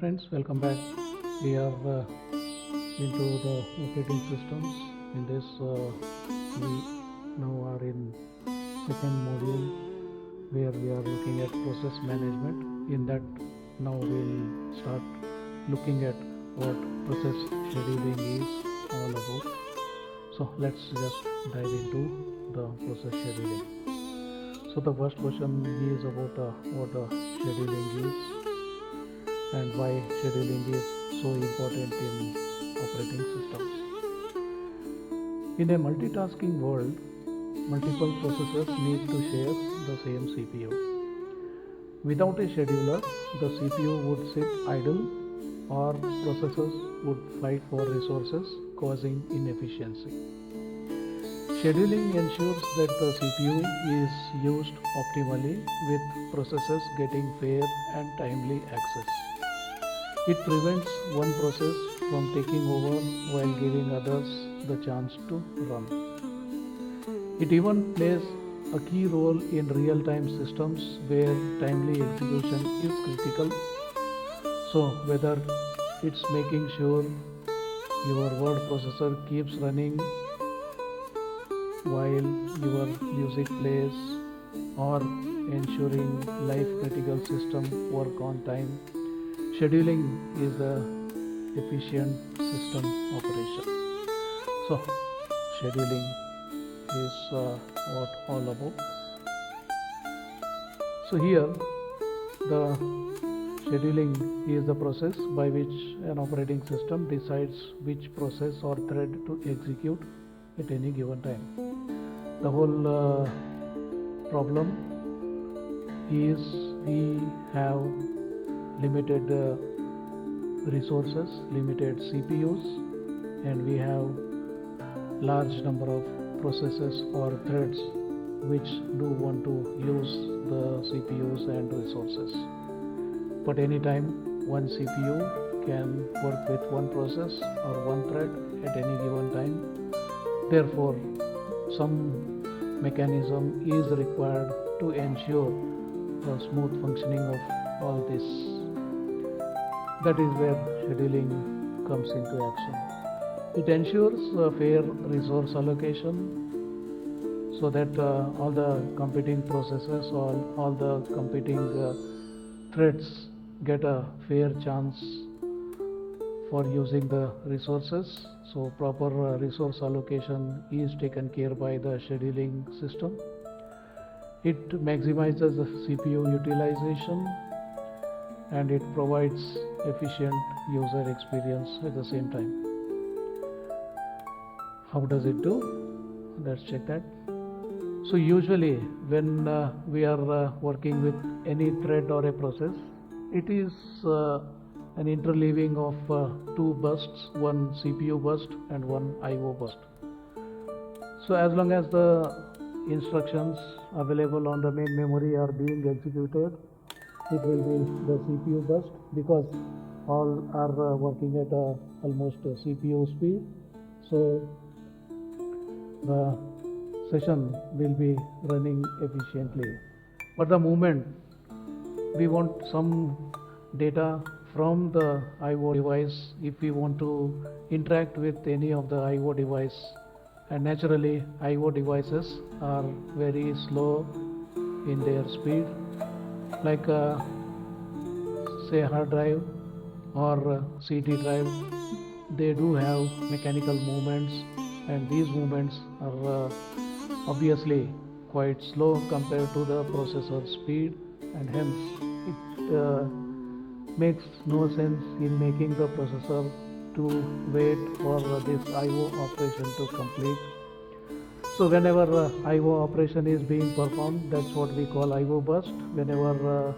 friends, welcome back. We are into the operating systems. In this, we now are in second module where we are looking at process management. In that, now we'll start looking at what process scheduling is all about. So let's just dive into the process scheduling. So the first question is about what scheduling is and why scheduling is so important in operating systems. In a multitasking world, multiple processors need to share the same CPU. Without a scheduler, the CPU would sit idle or processors would fight for resources, causing inefficiency. Scheduling ensures that the CPU is used optimally with processes getting fair and timely access. It prevents one process from taking over while giving others the chance to run. It even plays a key role in real-time systems where timely execution is critical. So whether it's making sure your word processor keeps running while your music plays or ensuring life-critical system work on time, scheduling is the efficient system operation. So scheduling is what all about. So here the scheduling is the process by which an operating system decides which process or thread to execute at any given time. The whole problem is we have limited resources, limited CPUs, and we have large number of processes or threads which do want to use the CPUs and resources. But anytime one CPU can work with one process or one thread at any given time. Therefore, some mechanism is required to ensure the smooth functioning of all this. That is where scheduling comes into action. It ensures fair resource allocation so that all the competing processes or all the competing threads get a fair chance for using the resources. So proper resource allocation is taken care by the scheduling system. It maximizes the CPU utilization and it provides efficient user experience at the same time. How does it do? Let's check that. So usually when we are working with any thread or a process, it is an interleaving of two bursts, one CPU burst and one IO burst. So as long as the instructions available on the main memory are being executed, it will be the CPU burst because all are working at almost CPU speed. So the session will be running efficiently. But the moment we want some data from the IO device, if we want to interact with any of the IO device, and naturally IO devices are very slow in their speed, like say hard drive or CD drive, they do have mechanical movements, and these movements are obviously quite slow compared to the processor speed, and hence it makes no sense in making the processor to wait for this IO operation to complete. So whenever IO operation is being performed, that's what we call IO burst. Whenever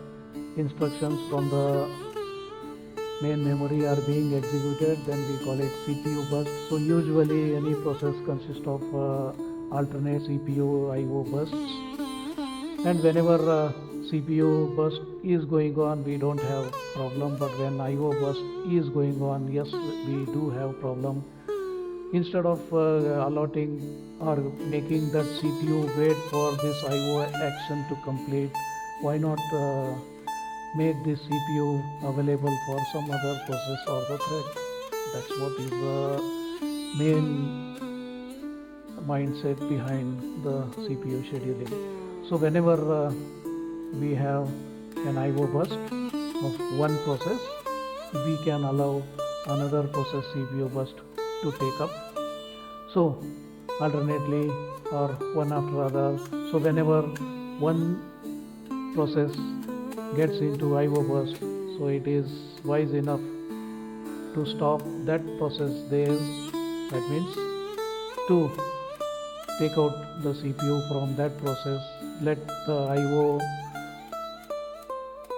instructions from the main memory are being executed, then we call it CPU burst. So usually any process consists of alternate CPU IO bursts, and whenever CPU burst is going on, we don't have problem, but when IO burst is going on, yes, we do have problem. Instead of allotting or making that CPU wait for this IO action to complete, why not make this CPU available for some other process or the thread. That's what is the main mindset behind the CPU scheduling. So whenever we have an IO burst of one process, we can allow another process CPU burst to take up. So alternately or one after other. So whenever one process gets into IO burst, so it is wise enough to stop that process there. That means to take out the CPU from that process, let the IO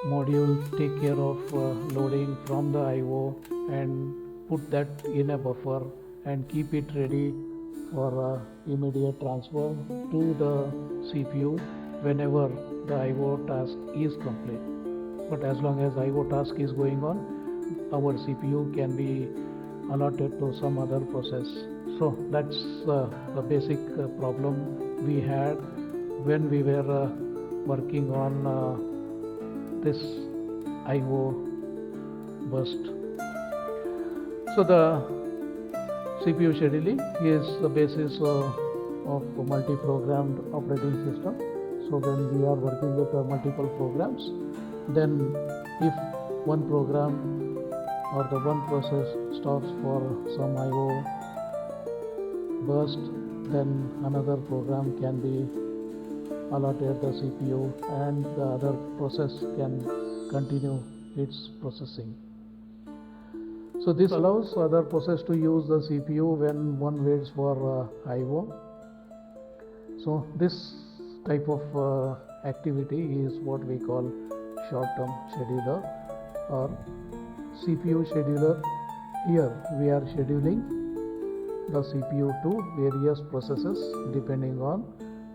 module take care of loading from the IO and put that in a buffer and keep it ready for immediate transfer to the CPU whenever the IO task is complete. But as long as IO task is going on, our CPU can be allotted to some other process. So that's the basic problem we had when we were working on this IO burst. So the CPU scheduling is the basis of multi-programmed operating system. So when we are working with multiple programs, then if one program or the one process stops for some IO burst, then another program can be allotted the CPU and the other process can continue its processing. So this allows other process to use the CPU when one waits for IO. So this type of activity is what we call short-term scheduler or CPU scheduler. Here we are scheduling the CPU to various processes depending on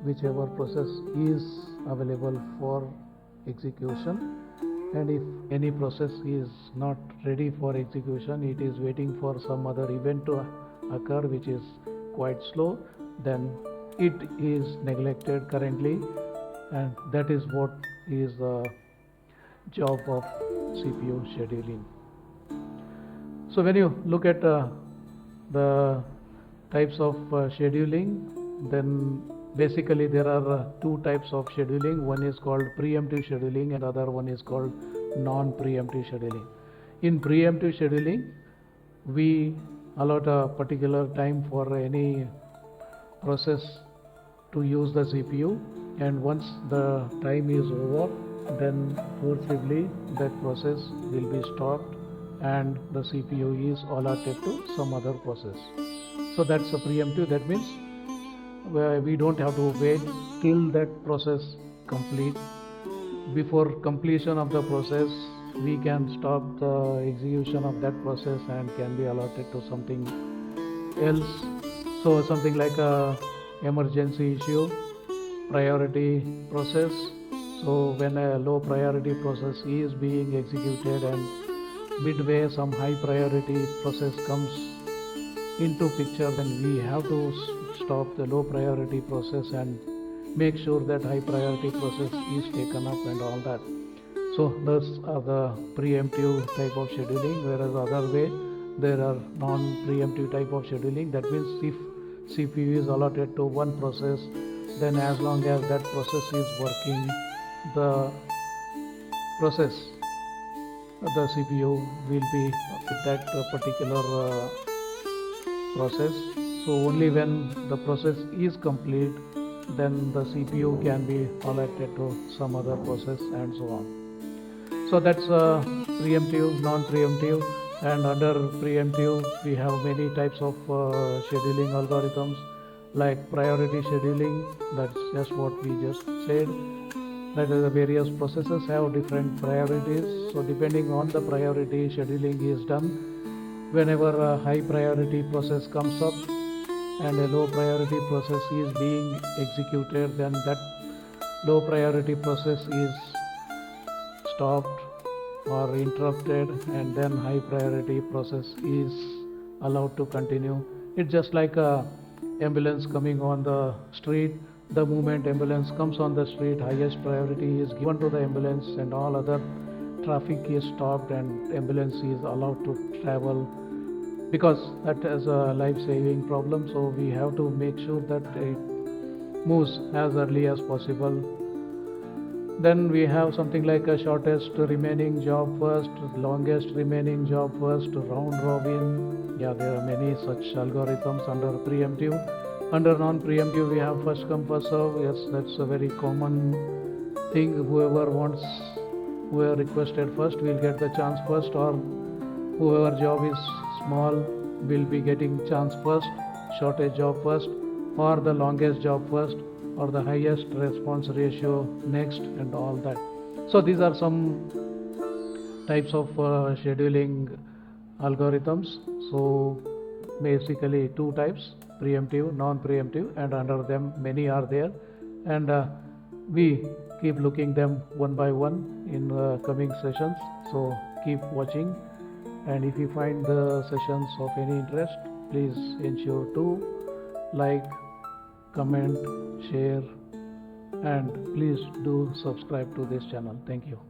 whichever process is available for execution, and if any process is not ready for execution, it is waiting for some other event to occur which is quite slow, then it is neglected currently, and that is what is the job of CPU scheduling. So when you look at the types of scheduling, then basically there are two types of scheduling. One is called preemptive scheduling and other one is called non-preemptive scheduling. In preemptive scheduling, we allot a particular time for any process to use the CPU, and once the time is over, then forcibly that process will be stopped and the CPU is allotted to some other process. So that's a preemptive. That means we don't have to wait till that process complete. Before completion of the process, we can stop the execution of that process and can be allotted to something else. So something like a emergency issue, priority process. So when a low priority process is being executed and midway some high priority process comes into picture, then we have to stop the low priority process and make sure that high priority process is taken up and all that. So those are the preemptive type of scheduling, whereas other way there are non-preemptive type of scheduling. That means if CPU is allotted to one process, then as long as that process is working, the process, the CPU will be with that particular process. So only when the process is complete, then the CPU can be allotted to some other process and so on. So that's preemptive, non-preemptive, and under preemptive we have many types of scheduling algorithms like priority scheduling. That's just what we just said, that the various processes have different priorities. So depending on the priority, scheduling is done. Whenever a high priority process comes up and a low priority process is being executed, then that low priority process is stopped or interrupted, and then high priority process is allowed to continue. It's just like a ambulance coming on the street. The moment ambulance comes on the street, highest priority is given to the ambulance and all other traffic is stopped and ambulance is allowed to travel, because that is a life-saving problem. So we have to make sure that it moves as early as possible. Then we have something like a shortest remaining job first, longest remaining job first, round robin. Yeah, there are many such algorithms under preemptive. Under non-preemptive, we have first come first serve. Yes, that's a very common thing. Whoever requested first will get the chance first, or whoever job is small will be getting chance first, shortest job first, or the longest job first, or the highest response ratio next, and all that. So these are some types of scheduling algorithms. So basically two types: preemptive, non-preemptive, and under them many are there, and we keep looking them one by one in coming sessions. So keep watching, and if you find the sessions of any interest, please ensure to like, comment, share, and please do subscribe to this channel. Thank you.